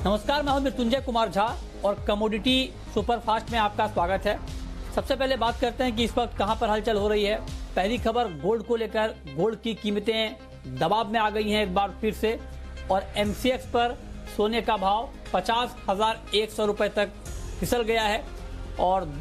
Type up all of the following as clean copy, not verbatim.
नमस्कार, मैं हूं मृत्युंजय कुमार झा और कमोडिटी सुपरफास्ट में आपका स्वागत है। सबसे पहले बात करते हैं कि इस वक्त कहां पर हलचल हो रही है। पहली खबर गोल्ड को लेकर, गोल्ड की कीमतें दबाव में आ गई हैं एक बार फिर से और एमसीएक्स पर सोने का भाव 50,100 रुपए तक फिसल गया है और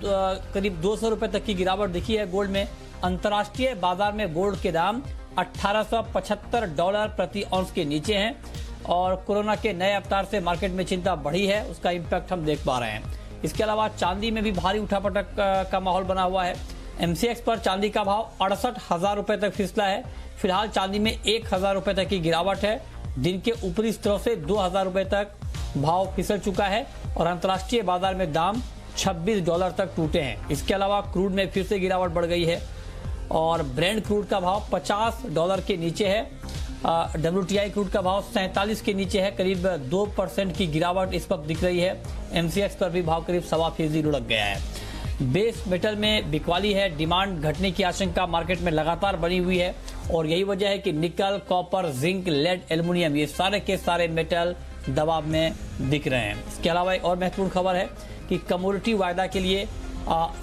करीब 200 रुपए तक की गिरावट दिखी है गोल्ड में। अंतर्राष्ट्रीय बाजार में गोल्ड के दाम $1875 प्रति औंस के नीचे हैं और कोरोना के नए अवतार से मार्केट में चिंता बढ़ी है, उसका इम्पैक्ट हम देख पा रहे हैं। इसके अलावा चांदी में भी भारी उठापटक का माहौल बना हुआ है। एमसीएक्स पर चांदी का भाव 68,000 रुपए तक फिसला है। फिलहाल चांदी में 1,000 रुपए तक की गिरावट है। दिन के ऊपरी स्तरों से 2,000 रुपए तक भाव फिसल चुका है और अंतर्राष्ट्रीय बाजार में दाम $26 तक टूटे हैं। इसके अलावा क्रूड में फिर से गिरावट बढ़ गई है और ब्रेंट क्रूड का भाव $50 के नीचे है। WTI क्रूड का भाव 47 के नीचे है। करीब 2% की गिरावट इस वक्त दिख रही है। एमसीएक्स पर भी भाव करीब 1.25% लुढ़क गया है। बेस मेटल में बिकवाली है। डिमांड घटने की आशंका मार्केट में लगातार बनी हुई है और यही वजह है कि निकल, कॉपर, जिंक, लेड, एल्युमिनियम ये सारे के सारे मेटल दबाव में दिख रहे हैं। इसके अलावा एक और महत्वपूर्ण खबर है कि कमोडिटी वायदा के लिए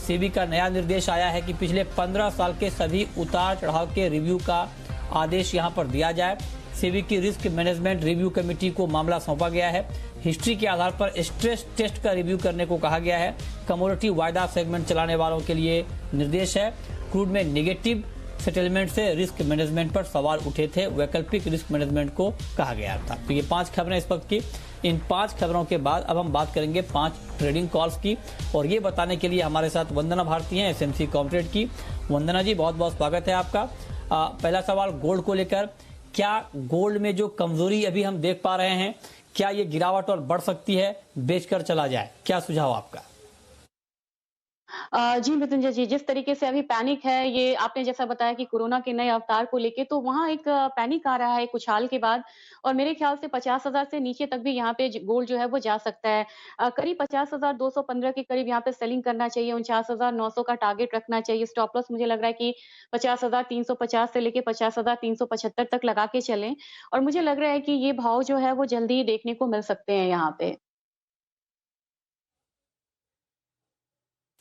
सेबी का नया निर्देश आया है कि पिछले 15 साल के सभी उतार चढ़ाव के रिव्यू का आदेश यहां पर दिया जाए। सेबी की रिस्क मैनेजमेंट रिव्यू कमेटी को मामला सौंपा गया है। हिस्ट्री के आधार पर स्ट्रेस टेस्ट का रिव्यू करने को कहा गया है। कमोडिटी वायदा सेगमेंट चलाने वालों के लिए निर्देश है। क्रूड में नेगेटिव सेटलमेंट से रिस्क मैनेजमेंट पर सवाल उठे थे, वैकल्पिक रिस्क मैनेजमेंट को कहा गया था। तो ये 5 खबरें इस वक्त की। इन 5 खबरों के बाद अब हम बात करेंगे 5 ट्रेडिंग कॉल्स की और ये बताने के लिए हमारे साथ वंदना भारती हैं, एसएमसी कॉमट्रेड की। वंदना जी, बहुत बहुत स्वागत है आपका। पहला सवाल गोल्ड को लेकर, क्या गोल्ड में जो कमजोरी अभी हम देख पा रहे हैं, क्या ये गिरावट और बढ़ सकती है, बेचकर चला जाए? क्या सुझाव आपका? जी मृत्युंजय जी, जिस तरीके से अभी पैनिक है, ये आपने जैसा बताया कि कोरोना के नए अवतार को लेके, तो वहाँ एक पैनिक आ रहा है एक उछाल के बाद और मेरे ख्याल से 50,000 से नीचे तक भी यहाँ पे गोल्ड जो है वो जा सकता है। करीब 50,215 के करीब यहाँ पे सेलिंग करना चाहिए, 49,900 का टारगेट रखना चाहिए। स्टॉप लॉस मुझे लग रहा है कि 50,350 से लेके 50,375 तक लगा के चलें और मुझे लग रहा है कि ये भाव जो है वो जल्दी ही देखने को मिल सकते हैं यहाँ पे।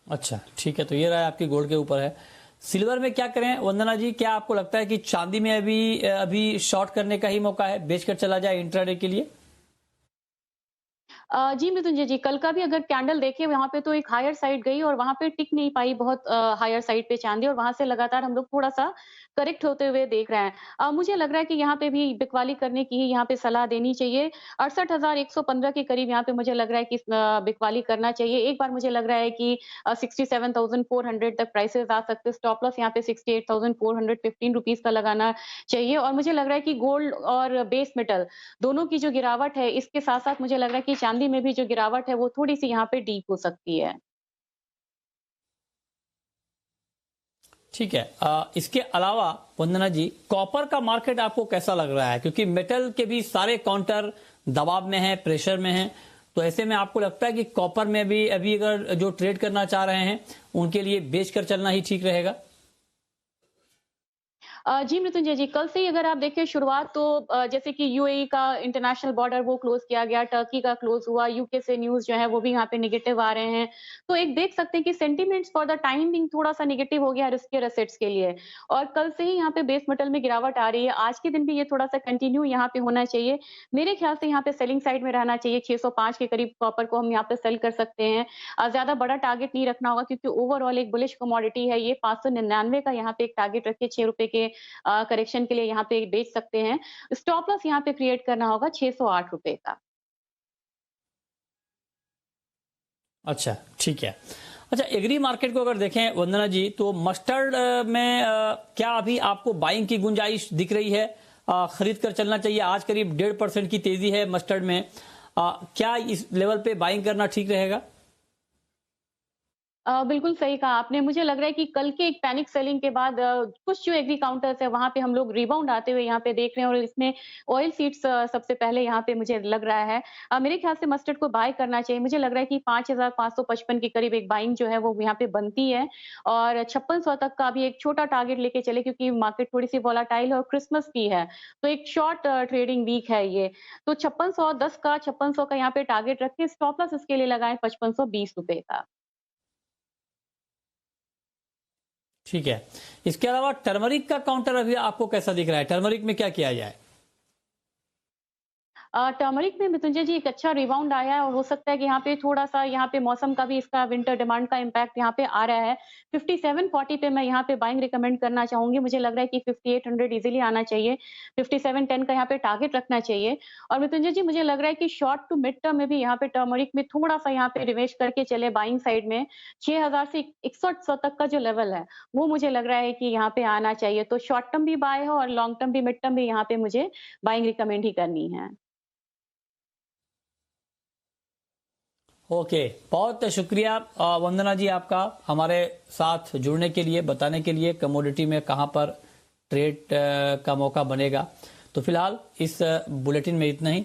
अच्छा, ठीक है। तो ये राय आपकी गोल्ड के ऊपर है। सिल्वर में क्या करें वंदना जी? क्या आपको लगता है कि चांदी में अभी शॉर्ट करने का ही मौका है, बेचकर चला जाए इंट्राडे के लिए? जी मृत्युंजय जी, कल का भी अगर कैंडल देखें वहाँ पे तो एक हायर साइड गई और वहाँ पे टिक नहीं पाई बहुत हायर साइड पे चांदी और वहाँ से लगातार हम लोग थोड़ा-सा करेक्ट होते हुए देख रहे हैं। मुझे लग रहा है कि यहाँ पे भी बिकवाली करने की ही यहाँ पे सलाह देनी चाहिए। 68,115 के करीब यहाँ पे मुझे लग रहा है कि बिकवाली करना चाहिए। एक बार मुझे लग रहा है कि 67,400 तक प्राइसेज़ आ सकते हैं। स्टॉप लॉस यहाँ पे 68,415 रुपीज़ का लगाना चाहिए और मुझे लग रहा है कि गोल्ड और बेस मेटल दोनों की जो गिरावट है, इसके साथ-साथ मुझे लग रहा है कि चांदी में भी जो गिरावट है, वो थोड़ी-सी यहाँ पे डीप हो सकती है। ठीक है। इसके अलावा वंदना जी, कॉपर का मार्केट आपको कैसा लग रहा है? क्योंकि मेटल के भी सारे काउंटर दबाव में है, प्रेशर में है, तो ऐसे में आपको लगता है कि कॉपर में भी अभी अगर जो ट्रेड करना चाह रहे हैं उनके लिए बेचकर चलना ही ठीक रहेगा? जी मृत्युंजय जी, कल से ही अगर आप देखें शुरुआत तो जैसे कि यूएई का इंटरनेशनल बॉर्डर वो क्लोज़ किया गया, टर्की का क्लोज़ हुआ, यूके से न्यूज़ जो है वो भी यहाँ पे नेगेटिव आ रहे हैं। तो एक देख सकते हैं कि sentiments for the time being थोड़ा-सा नेगेटिव हो गया है रिस्कियर एसेट्स के लिए और कल से ही यहाँ पे बेस मेटल में गिरावट आ रही है। आज के दिन भी ये थोड़ा-सा कंटिन्यू यहाँ पे होना चाहिए। मेरे ख्याल से यहाँ पे सेलिंग साइड में रहना चाहिए, 605 के करीब कॉपर को हम यहाँ पे सेल कर सकते हैं। ज़्यादा बड़ा टारगेट नहीं रखना होगा क्योंकि ओवरऑल एक बुलिश कमोडिटी है ये, 599 का यहाँ पे एक टारगेट रखिए, ₹6 के करेक्शन के लिए यहाँ पे बेच सकते हैं। स्टॉप लॉस यहाँ पे क्रिएट करना होगा ₹608 का। अच्छा, ठीक है। अच्छा, एग्री मार्केट को अगर देखें वंदना जी, तो मस्टर्ड में क्या अभी आपको बाइंग की गुंजाइश दिख रही है? खरीद कर चलना चाहिए। आज करीब 1.5% की तेजी है मस्टर्ड में। क्या इस लेवल पे बाइंग करना ठीक रहेगा? बिल्कुल सही कहा आपने। मुझे लग रहा है कि कल के एक पैनिक सेलिंग के बाद कुछ जो एग्री काउंटर्स है वहाँ पे हम लोग रिबाउंड आते हुए यहाँ पे देख रहे हैं और इसमें ऑयल सीड्स सबसे पहले यहाँ पे मुझे लग रहा है। मेरे ख्याल से मस्टर्ड को बाय करना चाहिए। मुझे लग रहा है कि 5,555 के करीब एक बाइंग जो है वो यहाँ पे बनती है और 5600 तक का भी एक छोटा टारगेट लेके चले क्योंकि मार्केट थोड़ी-सी वोलेटाइल है और क्रिसमस भी है। तो एक शॉर्ट ट्रेडिंग वीक है ये। तो 5610 का 5600 का यहाँ पे टारगेट रख के स्टॉप लॉस इसके लिए लगाएँ ₹5520 का। ठीक है। इसके अलावा टर्मरिक का काउंटर अभी आपको कैसा दिख रहा है? टर्मरिक में क्या किया जाए? टर्मरिक में मृत्युंजय जी एक अच्छा रिबाउंड आया है और हो सकता है कि यहाँ पे थोड़ा-सा यहाँ पे मौसम का भी इसका विंटर डिमांड का इम्पैक्ट यहाँ पे आ रहा है। 5740 पे मैं यहाँ पे बाइंग रिकमेंड करना चाहूँगी। मुझे लग रहा है कि 5800 ईज़िली आना चाहिए। 5710 का यहाँ पे टारगेट रखना चाहिए और मृत्युंजय जी मुझे लग रहा है कि शॉर्ट टू मिड टर्म में भी यहाँ पे टर्मरिक में थोड़ा-सा यहाँ पे रिवेश करके चले बाइंग साइड में। 6000 से 6100 तक का जो लेवल है, वो मुझे लग रहा है कि यहाँ पे आना चाहिए। तो शॉर्ट टर्म भी बाय है और लॉन्ग टर्म भी, मिड टर्म भी यहाँ पे मुझे बाइंग रिकमेंड ही करनी है। ओके, बहुत शुक्रिया वंदना जी आपका हमारे साथ जुड़ने के लिए, बताने के लिए कमोडिटी में कहां पर ट्रेड का मौका बनेगा। तो फिलहाल इस बुलेटिन में इतना ही।